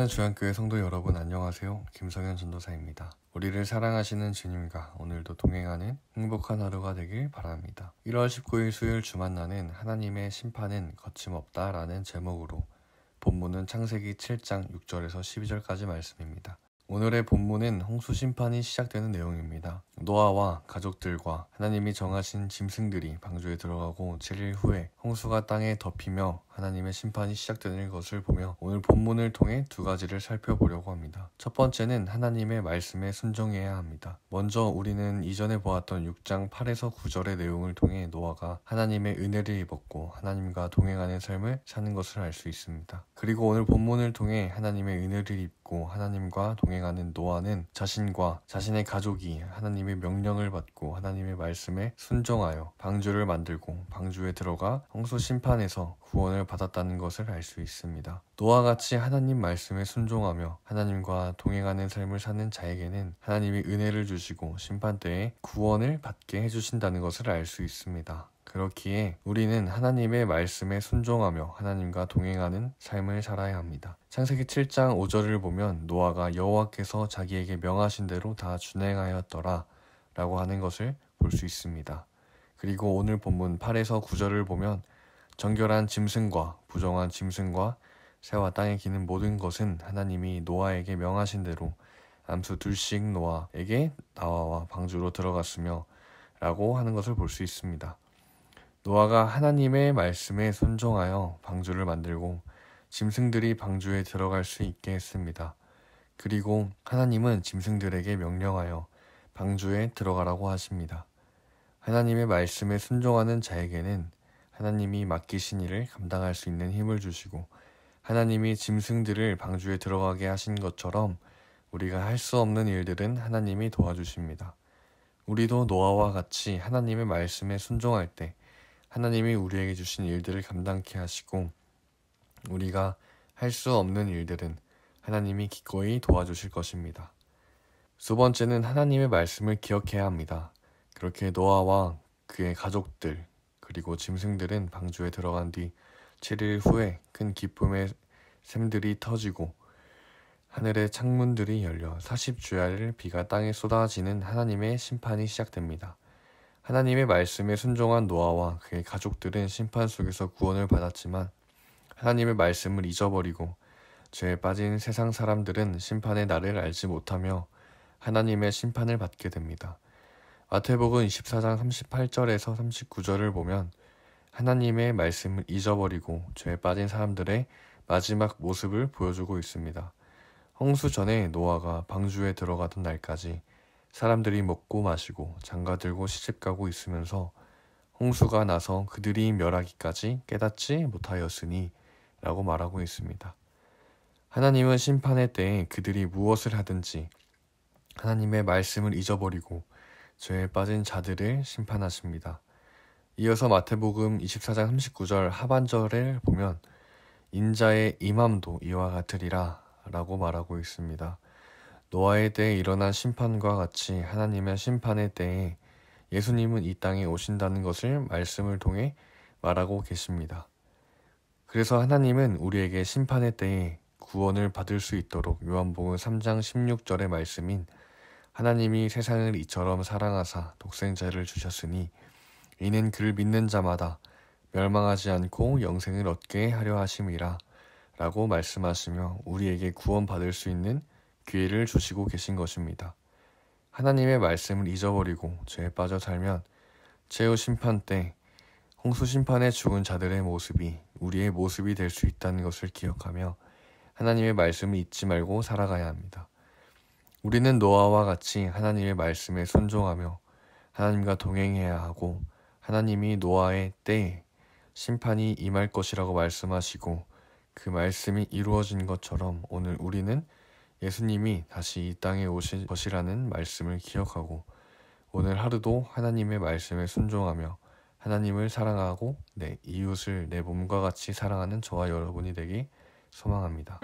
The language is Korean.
사랑하는 주안교회 성도 여러분 안녕하세요. 김성현 전도사입니다. 우리를 사랑하시는 주님과 오늘도 동행하는 행복한 하루가 되길 바랍니다. 1월 19일 수요일 주만나는 하나님의 심판은 거침없다 라는 제목으로 본문은 창세기 7장 6절에서 12절까지 말씀입니다. 오늘의 본문은 홍수 심판이 시작되는 내용입니다. 노아와 가족들과 하나님이 정하신 짐승들이 방주에 들어가고 7일 후에 홍수가 땅에 덮이며 하나님의 심판이 시작되는 것을 보며 오늘 본문을 통해 두 가지를 살펴보려고 합니다. 첫 번째는 하나님의 말씀에 순종해야 합니다. 먼저 우리는 이전에 보았던 6장 8에서 9절의 내용을 통해 노아가 하나님의 은혜를 입었고 하나님과 동행하는 삶을 사는 것을 알 수 있습니다. 그리고 오늘 본문을 통해 하나님의 은혜를 입고 하나님과 동행하는 노아는 자신과 자신의 가족이 하나님의 명령을 받고 하나님의 말씀에 순종하여 방주를 만들고 방주에 들어가 홍수 심판에서 구원을 받았다는 것을 알 수 있습니다. 노아와 같이 하나님 말씀에 순종하며 하나님과 동행하는 삶을 사는 자에게는 하나님이 은혜를 주시고 심판 때에 구원을 받게 해주신다는 것을 알 수 있습니다. 그렇기에 우리는 하나님의 말씀에 순종하며 하나님과 동행하는 삶을 살아야 합니다. 창세기 7장 5절을 보면 노아가 여호와께서 자기에게 명하신 대로 다 준행하였더라 라고 하는 것을 볼 수 있습니다. 그리고 오늘 본문 8에서 9절을 보면 정결한 짐승과 부정한 짐승과 새와 땅에 기는 모든 것은 하나님이 노아에게 명하신 대로 암수 둘씩 노아에게 나와 방주로 들어갔으며 라고 하는 것을 볼 수 있습니다. 노아가 하나님의 말씀에 순종하여 방주를 만들고 짐승들이 방주에 들어갈 수 있게 했습니다. 그리고 하나님은 짐승들에게 명령하여 방주에 들어가라고 하십니다. 하나님의 말씀에 순종하는 자에게는 하나님이 맡기신 일을 감당할 수 있는 힘을 주시고 하나님이 짐승들을 방주에 들어가게 하신 것처럼 우리가 할 수 없는 일들은 하나님이 도와주십니다. 우리도 노아와 같이 하나님의 말씀에 순종할 때 하나님이 우리에게 주신 일들을 감당케 하시고 우리가 할 수 없는 일들은 하나님이 기꺼이 도와주실 것입니다. 두 번째는 하나님의 말씀을 기억해야 합니다. 그렇게 노아와 그의 가족들 그리고 짐승들은 방주에 들어간 뒤 7일 후에 큰 기쁨의 샘들이 터지고 하늘의 창문들이 열려 40주야를 비가 땅에 쏟아지는 하나님의 심판이 시작됩니다. 하나님의 말씀에 순종한 노아와 그의 가족들은 심판 속에서 구원을 받았지만 하나님의 말씀을 잊어버리고 죄에 빠진 세상 사람들은 심판의 날을 알지 못하며 하나님의 심판을 받게 됩니다. 마태복음 24장 38절에서 39절을 보면 하나님의 말씀을 잊어버리고 죄에 빠진 사람들의 마지막 모습을 보여주고 있습니다. 홍수 전에 노아가 방주에 들어가던 날까지 사람들이 먹고 마시고 장가들고 시집가고 있으면서 홍수가 나서 그들이 멸하기까지 깨닫지 못하였으니 라고 말하고 있습니다. 하나님은 심판의 때에 그들이 무엇을 하든지 하나님의 말씀을 잊어버리고 죄에 빠진 자들을 심판하십니다. 이어서 마태복음 24장 39절 하반절을 보면 인자의 임함도 이와 같으리라 라고 말하고 있습니다. 노아의 때에 일어난 심판과 같이 하나님의 심판의 때에 예수님은 이 땅에 오신다는 것을 말씀을 통해 말하고 계십니다. 그래서 하나님은 우리에게 심판의 때에 구원을 받을 수 있도록 요한복음 3장 16절의 말씀인 하나님이 세상을 이처럼 사랑하사 독생자를 주셨으니 이는 그를 믿는 자마다 멸망하지 않고 영생을 얻게 하려 하심이라 라고 말씀하시며 우리에게 구원받을 수 있는 기회를 주시고 계신 것입니다. 하나님의 말씀을 잊어버리고 죄에 빠져 살면 최후 심판 때 홍수 심판에 죽은 자들의 모습이 우리의 모습이 될 수 있다는 것을 기억하며 하나님의 말씀을 잊지 말고 살아가야 합니다. 우리는 노아와 같이 하나님의 말씀에 순종하며 하나님과 동행해야 하고 하나님이 노아의 때에 심판이 임할 것이라고 말씀하시고 그 말씀이 이루어진 것처럼 오늘 우리는 예수님이 다시 이 땅에 오실 것이라는 말씀을 기억하고 오늘 하루도 하나님의 말씀에 순종하며 하나님을 사랑하고 내 이웃을 내 몸과 같이 사랑하는 저와 여러분이 되기 소망합니다.